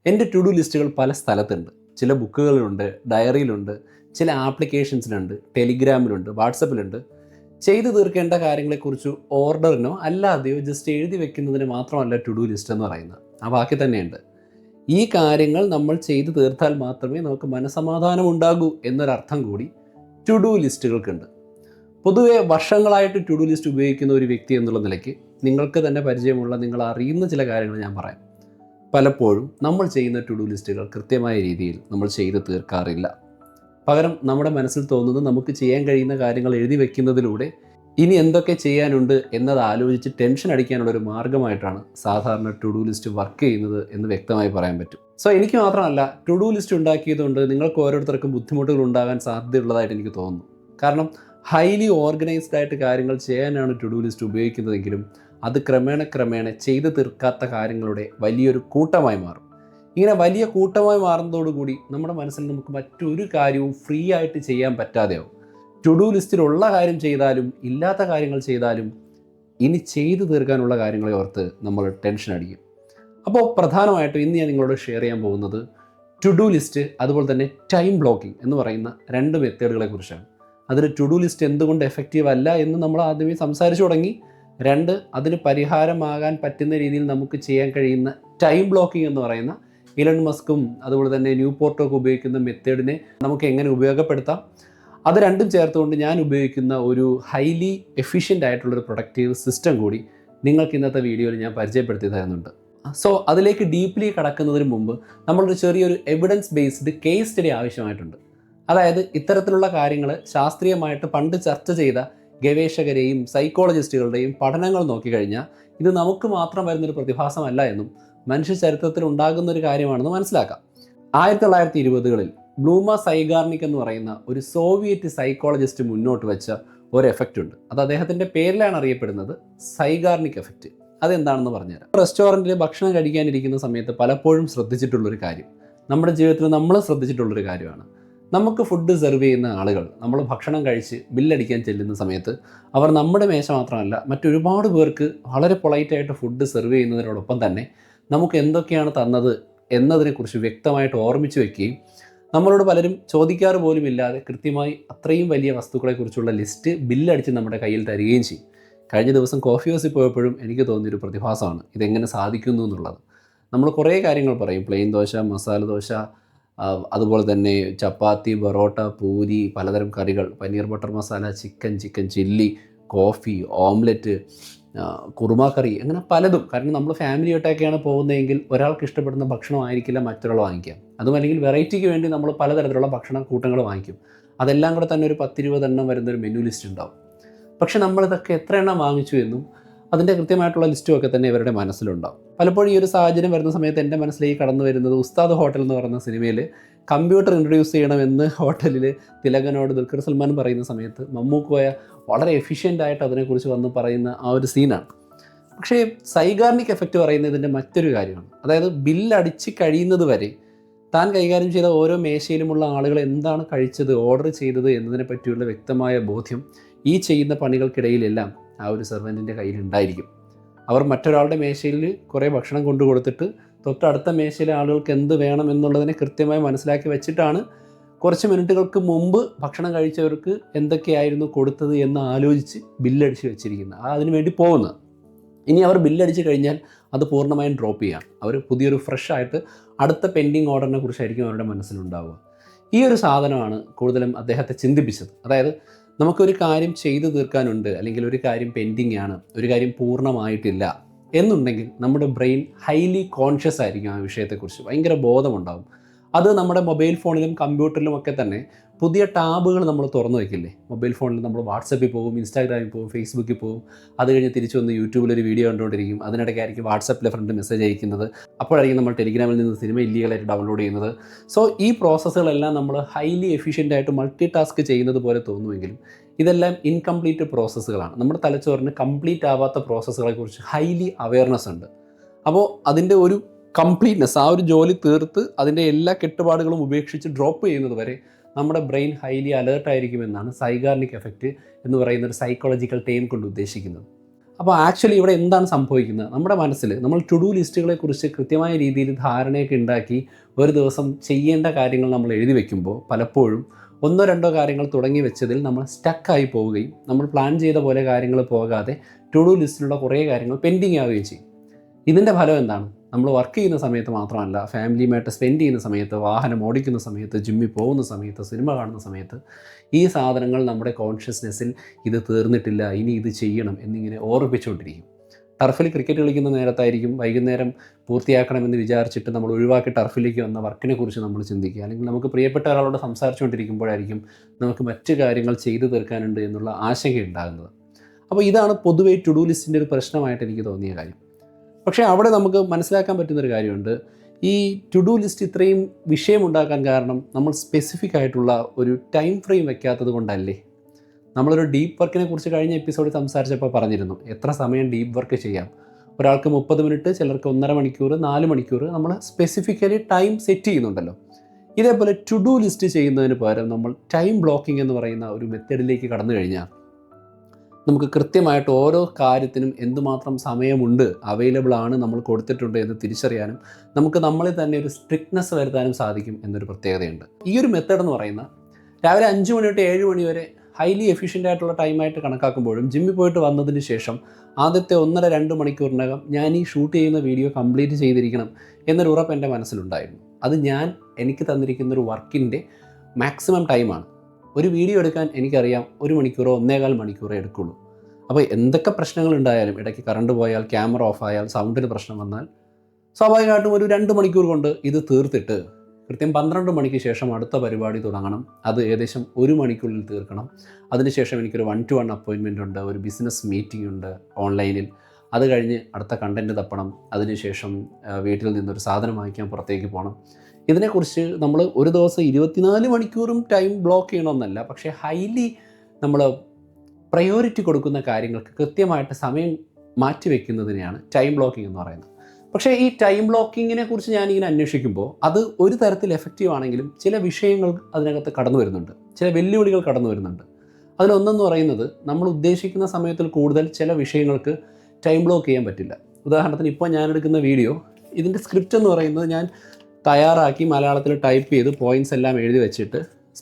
എൻ്റെ to do ലിസ്റ്റുകൾ പല സ്ഥലത്തുണ്ട്. ചില ബുക്കുകളിലുണ്ട്, ഡയറിയിലുണ്ട്, ചില ആപ്ലിക്കേഷൻസിലുണ്ട്, ടെലിഗ്രാമിലുണ്ട്, വാട്സപ്പിലുണ്ട്. ചെയ്തു തീർക്കേണ്ട കാര്യങ്ങളെക്കുറിച്ച് ഓർഡറിനോ അല്ലാതെയോ ജസ്റ്റ് എഴുതി വെക്കുന്നതിന് മാത്രമല്ല ടു ഡു ലിസ്റ്റ് എന്ന് പറയുന്നത്. ആ ബാക്കി തന്നെയുണ്ട്. ഈ കാര്യങ്ങൾ നമ്മൾ ചെയ്തു തീർത്താൽ മാത്രമേ നമുക്ക് മനസമാധാനം ഉണ്ടാകൂ എന്നൊരർത്ഥം കൂടി ടു ഡു ലിസ്റ്റുകൾക്കുണ്ട്. പൊതുവെ വർഷങ്ങളായിട്ട് ടു ഡു ലിസ്റ്റ് ഉപയോഗിക്കുന്ന ഒരു വ്യക്തി എന്നുള്ള നിലയ്ക്ക് നിങ്ങൾക്ക് തന്നെ പരിചയമുള്ള, നിങ്ങൾ അറിയുന്ന ചില കാര്യങ്ങൾ ഞാൻ പറയാം. പലപ്പോഴും നമ്മൾ ചെയ്യുന്ന ടു ഡു ലിസ്റ്റുകൾ കൃത്യമായ രീതിയിൽ നമ്മൾ ചെയ്ത് തീർക്കാറില്ല. പകരം നമ്മുടെ മനസ്സിൽ തോന്നുന്നത് നമുക്ക് ചെയ്യാൻ കഴിയുന്ന കാര്യങ്ങൾ എഴുതി വെക്കുന്നതിലൂടെ ഇനി എന്തൊക്കെ ചെയ്യാനുണ്ട് എന്നത് ആലോചിച്ച് ടെൻഷൻ അടിക്കാനുള്ള ഒരു മാർഗ്ഗമായിട്ടാണ് സാധാരണ ടു ഡു ലിസ്റ്റ് വർക്ക് ചെയ്യുന്നത് എന്ന് വ്യക്തമായി പറയാൻ പറ്റും. സോ എനിക്ക് മാത്രമല്ല, ടു ഡു ലിസ്റ്റ് ഉണ്ടാക്കിയതുകൊണ്ട് നിങ്ങൾക്ക് ഓരോരുത്തർക്കും ബുദ്ധിമുട്ടുകൾ ഉണ്ടാകാൻ സാധ്യതയുള്ളതായിട്ട് എനിക്ക് തോന്നുന്നു. കാരണം ഹൈലി ഓർഗനൈസ്ഡ് ആയിട്ട് കാര്യങ്ങൾ ചെയ്യാനാണ് ടു ഡു ലിസ്റ്റ് ഉപയോഗിക്കുന്നതെങ്കിലും അത് ക്രമേണ ചെയ്തു തീർക്കാത്ത കാര്യങ്ങളുടെ വലിയൊരു കൂട്ടമായി മാറും. ഇങ്ങനെ വലിയ കൂട്ടമായി മാറുന്നതോടുകൂടി നമ്മുടെ മനസ്സിൽ നമുക്ക് മറ്റൊരു കാര്യവും ഫ്രീ ആയിട്ട് ചെയ്യാൻ പറ്റാതെയാവും. ടു ഡു ലിസ്റ്റിലുള്ള കാര്യം ചെയ്താലും ഇല്ലാത്ത കാര്യങ്ങൾ ചെയ്താലും ഇനി ചെയ്തു തീർക്കാനുള്ള കാര്യങ്ങളെ ഓർത്ത് നമ്മൾ ടെൻഷൻ അടിക്കും. അപ്പോൾ പ്രധാനമായിട്ടും ഇന്ന് ഞാൻ നിങ്ങളോട് ഷെയർ ചെയ്യാൻ പോകുന്നത് ടു ഡു ലിസ്റ്റ് അതുപോലെ തന്നെ ടൈം ബ്ലോക്കിംഗ് എന്ന് പറയുന്ന രണ്ട് മെത്തേഡുകളെ കുറിച്ചാണ്. അതിന് ടു ഡു ലിസ്റ്റ് എന്തുകൊണ്ട് എഫക്റ്റീവ് അല്ല എന്ന് നമ്മൾ ആദ്യമേ സംസാരിച്ചു തുടങ്ങി. രണ്ട്, അതിന് പരിഹാരമാകാൻ പറ്റുന്ന രീതിയിൽ നമുക്ക് ചെയ്യാൻ കഴിയുന്ന ടൈം ബ്ലോക്കിംഗ് എന്ന് പറയുന്ന ഇലൺ മസ്കും അതുപോലെ തന്നെ ന്യൂപോർട്ടും ഒക്കെ ഉപയോഗിക്കുന്ന മെത്തേഡിനെ നമുക്ക് എങ്ങനെ ഉപയോഗപ്പെടുത്താം. അത് രണ്ടും ചേർത്തുകൊണ്ട് ഞാൻ ഉപയോഗിക്കുന്ന ഒരു ഹൈലി എഫിഷ്യൻ്റ് ആയിട്ടുള്ളൊരു പ്രൊഡക്റ്റീവ് സിസ്റ്റം കൂടി നിങ്ങൾക്ക് ഇന്നത്തെ വീഡിയോയിൽ ഞാൻ പരിചയപ്പെടുത്തി തരുന്നുണ്ട്. സോ അതിലേക്ക് ഡീപ്ലി കടക്കുന്നതിന് മുമ്പ് നമ്മളൊരു ചെറിയൊരു എവിഡൻസ് ബേസ്ഡ് കേസ് സ്റ്റഡി ആവശ്യമായിട്ടുണ്ട്. അതായത് ഇത്തരത്തിലുള്ള കാര്യങ്ങൾ ശാസ്ത്രീയമായിട്ട് പണ്ട് ചർച്ച ചെയ്ത ഗവേഷകരെയും സൈക്കോളജിസ്റ്റുകളുടെയും പഠനങ്ങൾ നോക്കിക്കഴിഞ്ഞാൽ ഇത് നമുക്ക് മാത്രം വരുന്നൊരു പ്രതിഭാസമല്ല എന്നും മനുഷ്യ ചരിത്രത്തിൽ ഉണ്ടാകുന്ന ഒരു കാര്യമാണെന്ന് മനസ്സിലാക്കാം. 1920കളിൽ ബ്ലൂമ സൈഗാർനിക് എന്ന് പറയുന്ന ഒരു സോവിയറ്റ് സൈക്കോളജിസ്റ്റ് മുന്നോട്ട് വെച്ച ഒരു എഫക്റ്റ് ഉണ്ട്. അത് അദ്ദേഹത്തിൻ്റെ പേരിലാണ് അറിയപ്പെടുന്നത്, സൈഗാർനിക് എഫക്റ്റ്. അതെന്താണെന്ന് പറഞ്ഞുതരാം. റെസ്റ്റോറൻറ്റിൽ ഭക്ഷണം കഴിക്കാനിരിക്കുന്ന സമയത്ത് പലപ്പോഴും ശ്രദ്ധിച്ചിട്ടുള്ളൊരു കാര്യം, നമ്മുടെ ജീവിതത്തിൽ നമ്മൾ ശ്രദ്ധിച്ചിട്ടുള്ളൊരു കാര്യമാണ്. നമുക്ക് ഫുഡ് സെർവ് ചെയ്യുന്ന ആളുകൾ നമ്മൾ ഭക്ഷണം കഴിച്ച് ബില്ലടിക്കാൻ ചെല്ലുന്ന സമയത്ത് അവർ നമ്മുടെ മേശ മാത്രമല്ല മറ്റൊരുപാട് പേർക്ക് വളരെ പൊളൈറ്റായിട്ട് ഫുഡ് സെർവ് ചെയ്യുന്നതിനോടൊപ്പം തന്നെ നമുക്ക് എന്തൊക്കെയാണ് തന്നത് എന്നതിനെക്കുറിച്ച് വ്യക്തമായിട്ട് ഓർമ്മിച്ച് വെക്കുകയും നമ്മളോട് പലരും ചോദിക്കാറ് പോലും ഇല്ലാതെ കൃത്യമായി അത്രയും വലിയ വസ്തുക്കളെക്കുറിച്ചുള്ള ലിസ്റ്റ് ബില്ലടിച്ച് നമ്മുടെ കയ്യിൽ തരികയും ചെയ്യും. കഴിഞ്ഞ ദിവസം കോഫി ഹൗസിൽ പോയപ്പോഴും എനിക്ക് തോന്നിയൊരു പ്രതിഭാസമാണ് ഇതെങ്ങനെ സാധിക്കുന്നു എന്നുള്ളത്. നമ്മൾ കുറേ കാര്യങ്ങൾ പറയും, പ്ലെയിൻ ദോശ, മസാല ദോശ, അതുപോലെ തന്നെ ചപ്പാത്തി, പൊറോട്ട, പൂരി, പലതരം കറികൾ, paneer butter masala, chicken chilli, coffee, omelette, kurma curry, അങ്ങനെ പലതും. കാരണം നമ്മൾ ഫാമിലിയായിട്ടൊക്കെയാണ് പോകുന്നതെങ്കിൽ ഒരാൾക്ക് ഇഷ്ടപ്പെടുന്ന ഭക്ഷണം ആയിരിക്കില്ല മറ്റൊരാൾ വാങ്ങിക്കുക. അതും അല്ലെങ്കിൽ വെറൈറ്റിക്ക് വേണ്ടി നമ്മൾ പലതരത്തിലുള്ള ഭക്ഷണ കൂട്ടങ്ങൾ വാങ്ങിക്കും. അതെല്ലാം കൂടെ തന്നെ ഒരു 10-20 എണ്ണം വരുന്നൊരു മെനു ലിസ്റ്റ് ഉണ്ടാവും. പക്ഷെ നമ്മളിതൊക്കെ എത്ര എണ്ണം വാങ്ങിച്ചു എന്നും അതിൻ്റെ കൃത്യമായിട്ടുള്ള ലിസ്റ്റും ഒക്കെ തന്നെ ഇവരുടെ മനസ്സിലുണ്ടാവും. പലപ്പോഴും ഈ ഒരു സാഹചര്യം വരുന്ന സമയത്ത് എൻ്റെ മനസ്സിലേക്ക് കടന്നു വരുന്നത് ഉസ്താദ് ഹോട്ടൽ എന്ന് പറയുന്ന സിനിമയിൽ കമ്പ്യൂട്ടർ ഇൻട്രൊഡ്യൂസ് ചെയ്യണമെന്ന് ഹോട്ടലിൽ തിലകനോട് ദുൽഖർ സൽമാൻ പറയുന്ന സമയത്ത് മമ്മൂക്കോയ വളരെ എഫിഷ്യൻ്റായിട്ട് അതിനെക്കുറിച്ച് വന്ന് പറയുന്ന ആ ഒരു സീനാണ്. പക്ഷേ സൈഗാർനിക് എഫക്റ്റ് പറയുന്നത് ഇതിൻ്റെ മറ്റൊരു കാര്യമാണ്. അതായത് ബില്ലടിച്ച് കഴിയുന്നത് വരെ താൻ കൈകാര്യം ചെയ്ത ഓരോ മേശയിലുമുള്ള ആളുകൾ എന്താണ് കഴിച്ചത്, ഓർഡർ ചെയ്തത് എന്നതിനെ പറ്റിയുള്ള വ്യക്തമായ ബോധ്യം ഈ ചെയ്യുന്ന പണികൾക്കിടയിലെല്ലാം ആ ഒരു സെർവൻറ്റിൻ്റെ കയ്യിൽ ഉണ്ടായിരിക്കും. അവർ മറ്റൊരാളുടെ മേശയിൽ കുറേ ഭക്ഷണം കൊണ്ടു കൊടുത്തിട്ട് തൊട്ടടുത്ത മേശയിലെ ആളുകൾക്ക് എന്ത് വേണം എന്നുള്ളതിനെ കൃത്യമായി മനസ്സിലാക്കി വെച്ചിട്ടാണ് കുറച്ച് മിനിറ്റുകൾക്ക് മുമ്പ് ഭക്ഷണം കഴിച്ചവർക്ക് എന്തൊക്കെയായിരുന്നു കൊടുത്തത് എന്ന് ആലോചിച്ച് ബില്ലടിച്ച് വെച്ചിരിക്കുന്നത്, അതിനു വേണ്ടി പോകുന്നത്. ഇനി അവർ ബില്ലടിച്ച് കഴിഞ്ഞാൽ അത് പൂർണ്ണമായും ഡ്രോപ്പ് ചെയ്യുകയാണ്. അവർ പുതിയൊരു ഫ്രഷ് ആയിട്ട് അടുത്ത പെൻഡിങ് ഓർഡറിനെ കുറിച്ചായിരിക്കും അവരുടെ മനസ്സിലുണ്ടാവുക. ഈ ഒരു സാധനമാണ് കൂടുതലും അദ്ദേഹത്തെ ചിന്തിപ്പിച്ചത്. അതായത് നമുക്കൊരു കാര്യം ചെയ്തു തീർക്കാനുണ്ട്, അല്ലെങ്കിൽ ഒരു കാര്യം പെൻഡിങ് ആണ്, ഒരു കാര്യം പൂർണ്ണമായിട്ടില്ല എന്നുണ്ടെങ്കിൽ നമ്മുടെ ബ്രെയിൻ ഹൈലി കോൺഷ്യസ് ആയിരിക്കും ആ വിഷയത്തെക്കുറിച്ച്, ഭയങ്കര ബോധമുണ്ടാകും. അത് നമ്മുടെ മൊബൈൽ ഫോണിലും കമ്പ്യൂട്ടറിലും ഒക്കെ തന്നെ പുതിയ ടാബുകൾ നമ്മൾ തുറന്നു വയ്ക്കില്ലേ. മൊബൈൽ ഫോണിൽ നമ്മൾ വാട്സപ്പിൽ പോകും, ഇൻസ്റ്റാഗ്രാമിൽ പോകും, ഫേസ്ബുക്കിൽ പോകും, അത് കഴിഞ്ഞ് തിരിച്ചു വന്ന് യൂട്യൂബിലൊരു വീഡിയോ കണ്ടുകൊണ്ടിരിക്കും. അതിനിടയ്ക്കായിരിക്കും വാട്സപ്പിലെ ഫ്രണ്ട് മെസ്സേജ് അയക്കുന്നത്, അപ്പോഴായിരിക്കും നമ്മൾ ടെലിഗ്രാമിൽ നിന്ന് സിനിമ ഇല്ലീഗലായിട്ട് ഡൗൺലോഡ് ചെയ്യുന്നത്. സോ ഈ പ്രോസസ്സുകളെല്ലാം നമ്മൾ ഹൈലി എഫിഷ്യൻ്റായിട്ട് മൾട്ടി ടാസ്ക് ചെയ്യുന്നത് പോലെ തോന്നുമെങ്കിലും ഇതെല്ലാം ഇൻകംപ്ലീറ്റ് പ്രോസസ്സുകളാണ്. നമ്മുടെ തലച്ചോറിന് കംപ്ലീറ്റ് ആവാത്ത പ്രോസസ്സുകളെക്കുറിച്ച് ഹൈലി അവയർനെസ് ഉണ്ട്. അപ്പോൾ അതിൻ്റെ ഒരു കംപ്ലീറ്റ്നെസ്, ആ ഒരു ജോലി തീർത്ത് അതിൻ്റെ എല്ലാ കെട്ടുപാടുകളും ഉപേക്ഷിച്ച് ഡ്രോപ്പ് ചെയ്യുന്നത് വരെ നമ്മുടെ ബ്രെയിൻ ഹൈലി അലേർട്ടായിരിക്കുമെന്നാണ് സൈഗാർനിക് എഫക്റ്റ് എന്ന് പറയുന്ന ഒരു സൈക്കോളജിക്കൽ ടേം കൊണ്ട് ഉദ്ദേശിക്കുന്നത്. അപ്പോൾ ആക്ച്വലി ഇവിടെ എന്താണ് സംഭവിക്കുന്നത്? നമ്മുടെ മനസ്സിൽ നമ്മൾ ടു ഡു ലിസ്റ്റുകളെക്കുറിച്ച് കൃത്യമായ രീതിയിൽ ധാരണയൊക്കെ ഉണ്ടാക്കി ഒരു ദിവസം ചെയ്യേണ്ട കാര്യങ്ങൾ നമ്മൾ എഴുതി വയ്ക്കുമ്പോൾ പലപ്പോഴും ഒന്നോ രണ്ടോ കാര്യങ്ങൾ തുടങ്ങി വെച്ചതിൽ നമ്മൾ സ്റ്റക്കായി പോവുകയും നമ്മൾ പ്ലാൻ ചെയ്ത പോലെ കാര്യങ്ങൾ പോകാതെ ടു ഡു ലിസ്റ്റിലുള്ള കുറേ കാര്യങ്ങൾ പെൻഡിങ് ആവുകയും ചെയ്യും. ഇതിൻ്റെ ഫലം എന്താണ്? നമ്മൾ വർക്ക് ചെയ്യുന്ന സമയത്ത് മാത്രമല്ല, ഫാമിലിയുമായിട്ട് സ്പെൻഡ് ചെയ്യുന്ന സമയത്ത്, വാഹനം ഓടിക്കുന്ന സമയത്ത്, ജിമ്മിൽ പോകുന്ന സമയത്ത്, സിനിമ കാണുന്ന സമയത്ത് ഈ സാധനങ്ങൾ നമ്മുടെ കോൺഷ്യസ്നെസ്സിൽ ഇത് തീർന്നിട്ടില്ല, ഇനി ഇത് ചെയ്യണം എന്നിങ്ങനെ ഓർമ്മിപ്പിച്ചുകൊണ്ടിരിക്കും. ടർഫിൽ ക്രിക്കറ്റ് കളിക്കുന്ന നേരത്തായിരിക്കും വൈകുന്നേരം പൂർത്തിയാക്കണമെന്ന് വിചാരിച്ചിട്ട് നമ്മൾ ഒഴിവാക്കി ടർഫിലേക്ക് വന്ന വർക്കിനെ കുറിച്ച് നമ്മൾ ചിന്തിക്കുക. അല്ലെങ്കിൽ നമുക്ക് പ്രിയപ്പെട്ട ഒരാളോട് സംസാരിച്ചുകൊണ്ടിരിക്കുമ്പോഴായിരിക്കും നമുക്ക് മറ്റു കാര്യങ്ങൾ ചെയ്തു തീർക്കാനുണ്ട് എന്നുള്ള ആശങ്ക ഉണ്ടാകുന്നത്. അപ്പോൾ ഇതാണ് പൊതുവേ ടു ഡു ലിസ്റ്റിൻ്റെ ഒരു പ്രശ്നമായിട്ട് എനിക്ക് തോന്നിയ കാര്യം. പക്ഷേ അവിടെ നമുക്ക് മനസ്സിലാക്കാൻ പറ്റുന്നൊരു കാര്യമുണ്ട്. ഈ ടു ഡു ലിസ്റ്റ് ഇത്രയും വിഷയമുണ്ടാക്കാൻ കാരണം നമ്മൾ സ്പെസിഫിക് ആയിട്ടുള്ള ഒരു ടൈം ഫ്രെയിം വെക്കാത്തത് കൊണ്ടല്ലേ? നമ്മളൊരു ഡീപ്പ് വർക്കിനെ കുറിച്ച് കഴിഞ്ഞ എപ്പിസോഡിൽ സംസാരിച്ചപ്പോൾ പറഞ്ഞിരുന്നു, എത്ര സമയം ഡീപ്പ് വർക്ക് ചെയ്യാം. ഒരാൾക്ക് 30 മിനിറ്റ്, ചിലർക്ക് 1.5 മണിക്കൂർ, 4 മണിക്കൂർ നമ്മൾ സ്പെസിഫിക്കലി ടൈം സെറ്റ് ചെയ്യുന്നുണ്ടല്ലോ. ഇതേപോലെ ടു ഡു ലിസ്റ്റ് ചെയ്യുന്നതിന് പകരം നമ്മൾ ടൈം ബ്ലോക്കിംഗ് എന്ന് പറയുന്ന ഒരു മെത്തേഡിലേക്ക് കടന്നു കഴിഞ്ഞാൽ നമുക്ക് കൃത്യമായിട്ട് ഓരോ കാര്യത്തിനും എന്തുമാത്രം സമയമുണ്ട്, അവൈലബിൾ ആണ്, നമ്മൾ കൊടുത്തിട്ടുണ്ട് എന്ന് തിരിച്ചറിയാനും നമുക്ക് നമ്മളിൽ തന്നെ ഒരു സ്ട്രിക്ട്നെസ് വരുത്താനും സാധിക്കും എന്നൊരു പ്രത്യേകതയുണ്ട്. ഈ ഒരു മെത്തേഡ് എന്ന് പറയുന്ന രാവിലെ 5 മണി തൊട്ട് 7 മണി വരെ ഹൈലി എഫിഷ്യൻ്റ് ആയിട്ടുള്ള ടൈമായിട്ട് കണക്കാക്കുമ്പോഴും ജിമ്മിൽ പോയിട്ട് വന്നതിന് ശേഷം ആദ്യത്തെ 1.5-2 മണിക്കൂറിനകം ഞാൻ ഈ ഷൂട്ട് ചെയ്യുന്ന വീഡിയോ കംപ്ലീറ്റ് ചെയ്തിരിക്കണം എന്നൊരു ഉറപ്പ് എൻ്റെ മനസ്സിലുണ്ടായിരുന്നു. അത് എനിക്ക് തന്നിരിക്കുന്നൊരു വർക്കിൻ്റെ മാക്സിമം ടൈമാണ്. ഒരു വീഡിയോ എടുക്കാൻ എനിക്കറിയാം 1 മണിക്കൂറോ 1.25 മണിക്കൂറോ എടുക്കുള്ളൂ. അപ്പോൾ എന്തൊക്കെ പ്രശ്നങ്ങളുണ്ടായാലും, ഇടയ്ക്ക് കറണ്ട് പോയാൽ, ക്യാമറ ഓഫായാൽ, സൗണ്ടിന് പ്രശ്നം വന്നാൽ, സ്വാഭാവികമായിട്ടും ഒരു 2 മണിക്കൂർ കൊണ്ട് ഇത് തീർത്തിട്ട് കൃത്യം 12 മണിക്ക് ശേഷം അടുത്ത പരിപാടി തുടങ്ങണം. അത് ഏകദേശം 1 മണിക്കുള്ളിൽ തീർക്കണം. അതിനുശേഷം എനിക്കൊരു 1-to-1 അപ്പോയിൻമെൻ്റ് ഉണ്ട്, ഒരു ബിസിനസ് മീറ്റിംഗ് ഉണ്ട് ഓൺലൈനിൽ. അത് കഴിഞ്ഞ് അടുത്ത കണ്ടൻറ്റ് തപ്പണം. അതിനുശേഷം വീട്ടിൽ നിന്നൊരു സാധനം വാങ്ങിക്കാൻ പുറത്തേക്ക് പോകണം. ഇതിനെക്കുറിച്ച് നമ്മൾ ഒരു ദിവസം 24 മണിക്കൂറും ടൈം ബ്ലോക്ക് ചെയ്യണമെന്നല്ല, പക്ഷേ ഹൈലി നമ്മൾ പ്രയോറിറ്റി കൊടുക്കുന്ന കാര്യങ്ങൾക്ക് കൃത്യമായിട്ട് സമയം മാറ്റിവെക്കുന്നതിനെയാണ് ടൈം ബ്ലോക്കിംഗ് എന്ന് പറയുന്നത്. പക്ഷേ ഈ ടൈം ബ്ലോക്കിങ്ങിനെ കുറിച്ച് ഞാനിങ്ങനെ അന്വേഷിക്കുമ്പോൾ അത് ഒരു തരത്തിൽ എഫക്റ്റീവ് ആണെങ്കിലും ചില വിഷയങ്ങൾ അതിനകത്ത് കടന്നു വരുന്നുണ്ട്, ചില വെല്ലുവിളികൾ കടന്നു വരുന്നുണ്ട്. അതിലൊന്നെന്ന് പറയുന്നത്, നമ്മൾ ഉദ്ദേശിക്കുന്ന സമയത്തിൽ കൂടുതൽ ചില വിഷയങ്ങൾക്ക് ടൈം ബ്ലോക്ക് ചെയ്യാൻ പറ്റില്ല. ഉദാഹരണത്തിന് ഇപ്പോൾ ഞാനെടുക്കുന്ന വീഡിയോ, ഇതിൻ്റെ സ്ക്രിപ്റ്റ് എന്ന് പറയുന്നത് ഞാൻ തയ്യാറാക്കി മലയാളത്തിൽ ടൈപ്പ് ചെയ്ത് പോയിൻറ്റ്സ് എല്ലാം എഴുതി വെച്ചിട്ട്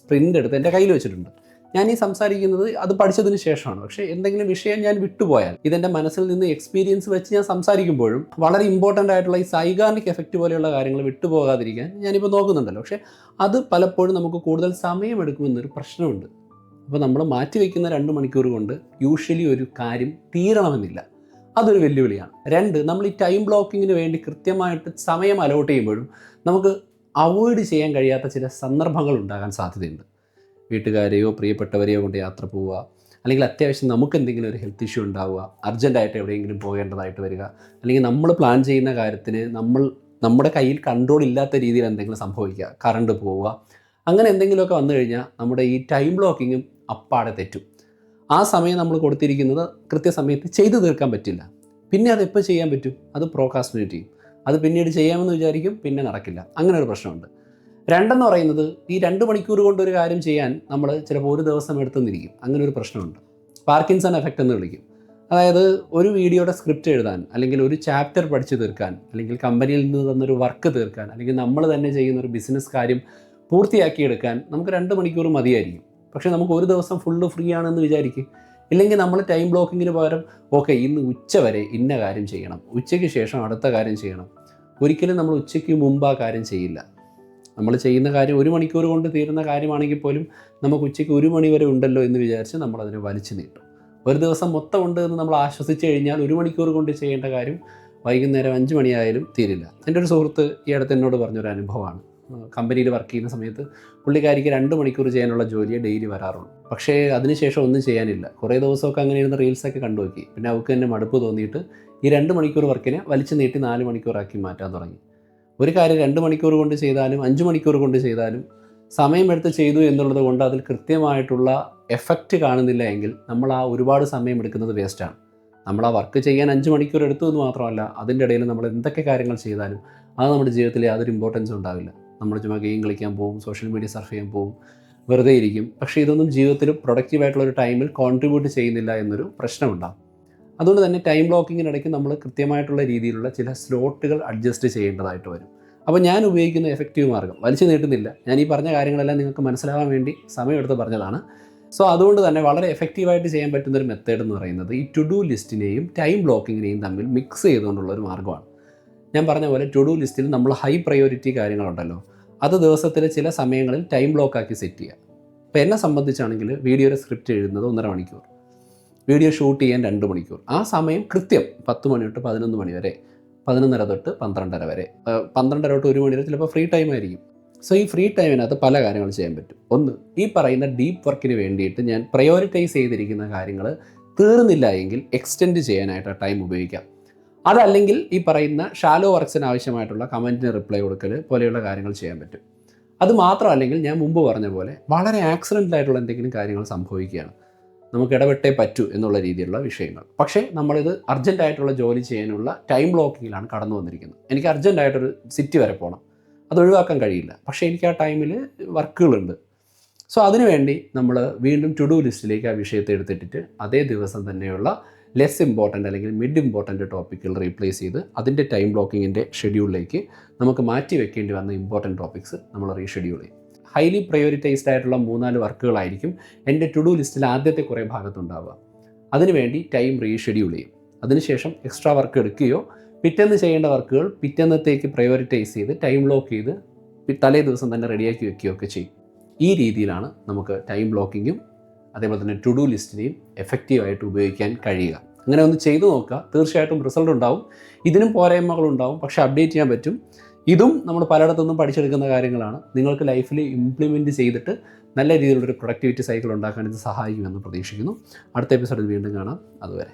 പ്രിൻ്റ് എടുത്ത് എൻ്റെ കയ്യിൽ വെച്ചിട്ടുണ്ട്. ഞാൻ ഈ സംസാരിക്കുന്നത് അത് പഠിച്ചതിന് ശേഷമാണ്. പക്ഷേ എന്തെങ്കിലും വിഷയം ഞാൻ വിട്ടുപോയാൽ, ഇതെൻ്റെ മനസ്സിൽ നിന്ന് എക്സ്പീരിയൻസ് വെച്ച് ഞാൻ സംസാരിക്കുമ്പോഴും വളരെ ഇമ്പോർട്ടൻ്റ് ആയിട്ടുള്ള ഈ സൈഗാർണിക് എഫക്റ്റ് പോലെയുള്ള കാര്യങ്ങൾ വിട്ടുപോകാതിരിക്കാൻ ഞാനിപ്പോൾ നോക്കുന്നുണ്ടല്ലോ. പക്ഷേ അത് പലപ്പോഴും നമുക്ക് കൂടുതൽ സമയമെടുക്കുമെന്നൊരു പ്രശ്നമുണ്ട്. അപ്പോൾ നമ്മൾ മാറ്റിവെക്കുന്ന 2 മണിക്കൂർ കൊണ്ട് യൂഷ്വലി ഒരു കാര്യം തീരണമെന്നില്ല. അതൊരു വെല്ലുവിളിയാണ്. 2, നമ്മൾ ഈ ടൈം ബ്ലോക്കിങ്ങിന് വേണ്ടി കൃത്യമായിട്ട് സമയം അലോട്ട് ചെയ്യുമ്പോഴും നമുക്ക് അവോയ്ഡ് ചെയ്യാൻ കഴിയാത്ത ചില സന്ദർഭങ്ങൾ ഉണ്ടാകാൻ സാധ്യതയുണ്ട്. വീട്ടുകാരെയോ പ്രിയപ്പെട്ടവരെയോ കൊണ്ട് യാത്ര പോവുക, അല്ലെങ്കിൽ അത്യാവശ്യം നമുക്ക് എന്തെങ്കിലും ഒരു ഹെൽത്ത് ഇഷ്യൂ ഉണ്ടാവുക, അർജൻറ്റായിട്ട് എവിടെയെങ്കിലും പോകേണ്ടതായിട്ട് വരിക, അല്ലെങ്കിൽ നമ്മൾ പ്ലാൻ ചെയ്യുന്ന കാര്യത്തിന് നമ്മുടെ കയ്യിൽ കൺട്രോൾ ഇല്ലാത്ത രീതിയിൽ എന്തെങ്കിലും സംഭവിക്കുക, കറണ്ട് പോവുക, അങ്ങനെ എന്തെങ്കിലുമൊക്കെ വന്നു കഴിഞ്ഞാൽ നമ്മുടെ ഈ ടൈം ബ്ലോക്കിങ്ങും അപ്പാടെ തെറ്റും. ആ സമയം നമ്മൾ കൊടുത്തിരിക്കുന്നത് കൃത്യസമയത്ത് ചെയ്തു തീർക്കാൻ പറ്റില്ല. പിന്നെ അത് എപ്പോൾ ചെയ്യാൻ പറ്റും? അത് പ്രോക്രാസ്റ്റിനേറ്റ് ചെയ്യും. അത് പിന്നീട് ചെയ്യാമെന്ന് വിചാരിക്കും, പിന്നെ നടക്കില്ല. അങ്ങനെ ഒരു പ്രശ്നമുണ്ട്. 2 എന്ന് പറയുന്നത്, ഈ 2 മണിക്കൂർ കൊണ്ട് ഒരു കാര്യം ചെയ്യാൻ നമ്മൾ ചിലപ്പോൾ ഒരു ദിവസം എടുത്തെന്നിരിക്കും. അങ്ങനെ ഒരു പ്രശ്നമുണ്ട്. പാർക്കിൻസൺ എഫക്റ്റ് എന്ന് വിളിക്കും. അതായത് ഒരു വീഡിയോയുടെ സ്ക്രിപ്റ്റ് എഴുതാൻ, അല്ലെങ്കിൽ ഒരു ചാപ്റ്റർ പഠിച്ചു തീർക്കാൻ, അല്ലെങ്കിൽ കമ്പനിയിൽ നിന്ന് തന്നൊരു വർക്ക് തീർക്കാൻ, അല്ലെങ്കിൽ നമ്മൾ തന്നെ ചെയ്യുന്ന ഒരു ബിസിനസ് കാര്യം പൂർത്തിയാക്കിയെടുക്കാൻ നമുക്ക് 2 മണിക്കൂർ മതിയായിരിക്കും. പക്ഷേ നമുക്ക് ഒരു ദിവസം ഫുള്ള് ഫ്രീ ആണെന്ന് വിചാരിക്കും. ഇല്ലെങ്കിൽ നമ്മൾ ടൈം ബ്ലോക്കിങ്ങിന് പകരം ഓക്കെ ഇന്ന് ഉച്ച വരെ ഇന്ന കാര്യം ചെയ്യണം, ഉച്ചയ്ക്ക് ശേഷം അടുത്ത കാര്യം ചെയ്യണം. ഒരിക്കലും നമ്മൾ ഉച്ചയ്ക്ക് മുമ്പ് ആ കാര്യം ചെയ്യില്ല. നമ്മൾ ചെയ്യുന്ന കാര്യം 1 മണിക്കൂർ കൊണ്ട് തീരുന്ന കാര്യമാണെങ്കിൽ പോലും നമുക്ക് ഉച്ചയ്ക്ക് 1 മണി വരെ ഉണ്ടല്ലോ എന്ന് വിചാരിച്ച് നമ്മളതിനെ വലിച്ചു നീട്ടും. ഒരു ദിവസം മൊത്തം ഉണ്ട് എന്ന് നമ്മൾ ആശ്വസിച്ച് കഴിഞ്ഞാൽ 1 മണിക്കൂർ കൊണ്ട് ചെയ്യേണ്ട കാര്യം വൈകുന്നേരം 5 മണിയായാലും തീരില്ല. എൻ്റെ ഒരു സുഹൃത്ത് ഈ അടുത്ത് എന്നോട് പറഞ്ഞൊരു അനുഭവമാണ്. കമ്പനിയിൽ വർക്ക് ചെയ്യുന്ന സമയത്ത് പുള്ളിക്കാരിക്ക് 2 മണിക്കൂർ ചെയ്യാനുള്ള ജോലിയെ ഡെയിലി വരാറുള്ളൂ. പക്ഷേ അതിനുശേഷം ഒന്നും ചെയ്യാനില്ല. കുറേ ദിവസമൊക്കെ അങ്ങനെ ഇരുന്ന റീൽസൊക്കെ കണ്ടുനോക്കി. പിന്നെ അവൾക്ക് തന്നെ മടുപ്പ് തോന്നിയിട്ട് ഈ 2 മണിക്കൂർ വർക്കിനെ വലിച്ചു നീട്ടി 4 മണിക്കൂറാക്കി മാറ്റാൻ തുടങ്ങി. ഒരു കാര്യം 2 മണിക്കൂർ കൊണ്ട് ചെയ്താലും 5 മണിക്കൂർ കൊണ്ട് ചെയ്താലും സമയമെടുത്ത് ചെയ്തു എന്നുള്ളത് കൊണ്ട് അതിൽ കൃത്യമായിട്ടുള്ള എഫക്റ്റ് കാണുന്നില്ല എങ്കിൽ നമ്മൾ ആ ഒരുപാട് സമയം എടുക്കുന്നത് വേസ്റ്റാണ്. നമ്മൾ ആ വർക്ക് ചെയ്യാൻ 5 മണിക്കൂർ എടുത്തു എന്ന് മാത്രമല്ല, അതിൻ്റെ ഇടയിൽ നമ്മൾ എന്തൊക്കെ കാര്യങ്ങൾ ചെയ്താലും അത് നമ്മുടെ ജീവിതത്തിൽ യാതൊരു ഇമ്പോർട്ടൻസും ഉണ്ടാവില്ല. നമ്മൾ ചുമ്മാ ഗെയിം കളിക്കാൻ പോകും, സോഷ്യൽ മീഡിയ സർഫ് ചെയ്യാൻ പോകും, വെറുതെ ഇരിക്കും. പക്ഷേ ഇതൊന്നും ജീവിതത്തിൽ പ്രൊഡക്റ്റീവായിട്ടുള്ളൊരു ടൈമിൽ കോൺട്രിബ്യൂട്ട് ചെയ്യുന്നില്ല എന്നൊരു പ്രശ്നമുണ്ടാകും. അതുകൊണ്ട് തന്നെ ടൈം ബ്ലോക്കിങ്ങിനിടയ്ക്ക് നമ്മൾ കൃത്യമായിട്ടുള്ള രീതിയിലുള്ള ചില സ്ലോട്ടുകൾ അഡ്ജസ്റ്റ് ചെയ്യേണ്ടതായിട്ട് വരും. അപ്പോൾ ഞാൻ ഉപയോഗിക്കുന്ന എഫക്റ്റീവ് മാർഗ്ഗം, വലിച്ചു നീട്ടുന്നില്ല, ഞാൻ ഈ പറഞ്ഞ കാര്യങ്ങളെല്ലാം നിങ്ങൾക്ക് മനസ്സിലാവാൻ വേണ്ടി സമയമെടുത്ത് പറഞ്ഞതാണ്. സോ അതുകൊണ്ട് തന്നെ വളരെ എഫക്റ്റീവായിട്ട് ചെയ്യാൻ പറ്റുന്നൊരു മെത്തേഡ് എന്ന് പറയുന്നത് ഈ ടു ഡു ലിസ്റ്റിനെയും ടൈം ബ്ലോക്കിങ്ങിനെയും തമ്മിൽ മിക്സ് ചെയ്തുകൊണ്ടുള്ളൊരു മാർഗ്ഗമാണ്. ഞാൻ പറഞ്ഞ പോലെ ടു ഡു ലിസ്റ്റിൽ നമ്മൾ ഹൈ പ്രയോറിറ്റി കാര്യങ്ങളുണ്ടല്ലോ, അത് ദിവസത്തിൽ ചില സമയങ്ങളിൽ ടൈം ബ്ലോക്കാക്കി സെറ്റ് ചെയ്യുക. ഇപ്പോൾ എന്നെ സംബന്ധിച്ചാണെങ്കിൽ വീഡിയോയുടെ സ്ക്രിപ്റ്റ് എഴുതുന്നത് 1.5 മണിക്കൂർ, വീഡിയോ ഷൂട്ട് ചെയ്യാൻ 2 മണിക്കൂർ. ആ സമയം കൃത്യം 10 മണി തൊട്ട് 11 മണി വരെ, 11:30 തൊട്ട് 12:30 വരെ, 12:30 തൊട്ട് 1 മണി വരെ ചിലപ്പോൾ ഫ്രീ ടൈം ആയിരിക്കും. സോ ഈ ഫ്രീ ടൈമിനകത്ത് പല കാര്യങ്ങൾ ചെയ്യാൻ പറ്റും. ഒന്ന്, ഈ പറയുന്ന ഡീപ്പ് വർക്കിന് വേണ്ടിയിട്ട് ഞാൻ പ്രയോറിറ്റൈസ് ചെയ്തിരിക്കുന്ന കാര്യങ്ങൾ തീർന്നില്ല എങ്കിൽ എക്സ്റ്റെൻഡ് ചെയ്യാനായിട്ട് ടൈം ഉപയോഗിക്കാം. അതല്ലെങ്കിൽ ഈ പറയുന്ന ഷാലോ വർക്ക്സിന് ആവശ്യമായിട്ടുള്ള കമൻറ്റിന് റിപ്ലൈ കൊടുക്കൽ പോലെയുള്ള കാര്യങ്ങൾ ചെയ്യാൻ പറ്റും. അത് മാത്രമല്ലെങ്കിൽ ഞാൻ മുമ്പ് പറഞ്ഞ പോലെ വളരെ ആക്സിഡൻ്റൽ ആയിട്ടുള്ള എന്തെങ്കിലും കാര്യങ്ങൾ സംഭവിക്കുകയാണ്, നമുക്ക് ഇടപെട്ടേ പറ്റൂ എന്നുള്ള രീതിയിലുള്ള വിഷയങ്ങൾ. പക്ഷേ നമ്മളിത് അർജൻറ്റായിട്ടുള്ള ജോലി ചെയ്യാനുള്ള ടൈം ബ്ലോക്കിങ്ങിലാണ് കടന്നു വന്നിരിക്കുന്നത്. എനിക്ക് അർജൻറ്റായിട്ടൊരു സിറ്റി വരെ പോകണം, അത് ഒഴിവാക്കാൻ കഴിയില്ല, പക്ഷേ എനിക്ക് ആ ടൈമിൽ വർക്കുകളുണ്ട്. സോ അതിനുവേണ്ടി നമ്മൾ വീണ്ടും ടു ഡു ലിസ്റ്റിലേക്ക് ആ വിഷയത്തെ എടുത്തിട്ടിട്ട് അതേ ദിവസം തന്നെയുള്ള ലെസ് ഇമ്പോർട്ടൻ്റ് അല്ലെങ്കിൽ മിഡ് ഇമ്പോർട്ടൻ്റ് ടോപ്പിക്കുകൾ റീപ്ലേസ് ചെയ്ത് അതിൻ്റെ ടൈം ബ്ലോക്കിങ്ങിൻ്റെ ഷെഡ്യൂളിലേക്ക് നമുക്ക് മാറ്റി വെക്കേണ്ടി വന്ന ഇമ്പോർട്ടൻ്റ് ടോപ്പിക്സ് നമ്മൾ റീഷെഡ്യൂൾ ചെയ്യും. ഹൈലി പ്രയോറിറ്റൈസ്ഡ് ആയിട്ടുള്ള 3-4 വർക്കുകളായിരിക്കും എൻ്റെ ടു ഡു ലിസ്റ്റിൽ ആദ്യത്തെ കുറേ ഭാഗത്തുണ്ടാവുക. അതിനുവേണ്ടി ടൈം റീഷെഡ്യൂൾ ചെയ്യും. അതിനുശേഷം എക്സ്ട്രാ വർക്ക് എടുക്കുകയോ പിറ്റേന്ന് ചെയ്യേണ്ട വർക്കുകൾ പിറ്റേന്നത്തേക്ക് പ്രയോറിറ്റൈസ് ചെയ്ത് ടൈം ബ്ലോക്ക് ചെയ്ത് തലേ ദിവസം തന്നെ റെഡിയാക്കി വെക്കുകയോ ഒക്കെ ചെയ്യും. ഈ രീതിയിലാണ് നമുക്ക് ടൈം ബ്ലോക്കിങ്ങും അതേപോലെ തന്നെ ടു ഡു ലിസ്റ്റിനെയും എഫക്റ്റീവായിട്ട് ഉപയോഗിക്കാൻ കഴിയുക. അങ്ങനെ ഒന്ന് ചെയ്തു നോക്കുക, തീർച്ചയായിട്ടും റിസൾട്ട് ഉണ്ടാവും. ഇതിനും പോരായ്മകളുണ്ടാവും, പക്ഷേ അപ്ഡേറ്റ് ചെയ്യാൻ പറ്റും. ഇതും നമ്മൾ പലയിടത്തുനിന്നും പഠിച്ചെടുക്കുന്ന കാര്യങ്ങളാണ്. നിങ്ങൾക്ക് ലൈഫിൽ ഇംപ്ലിമെൻറ്റ് ചെയ്തിട്ട് നല്ല രീതിയിലുള്ളൊരു പ്രൊഡക്ടിവിറ്റി സൈക്കിൾ ഉണ്ടാക്കാൻ ഇത് സഹായിക്കുമെന്ന് പ്രതീക്ഷിക്കുന്നു. അടുത്ത എപ്പിസോഡിൽ വീണ്ടും കാണാം. അതുവരെ.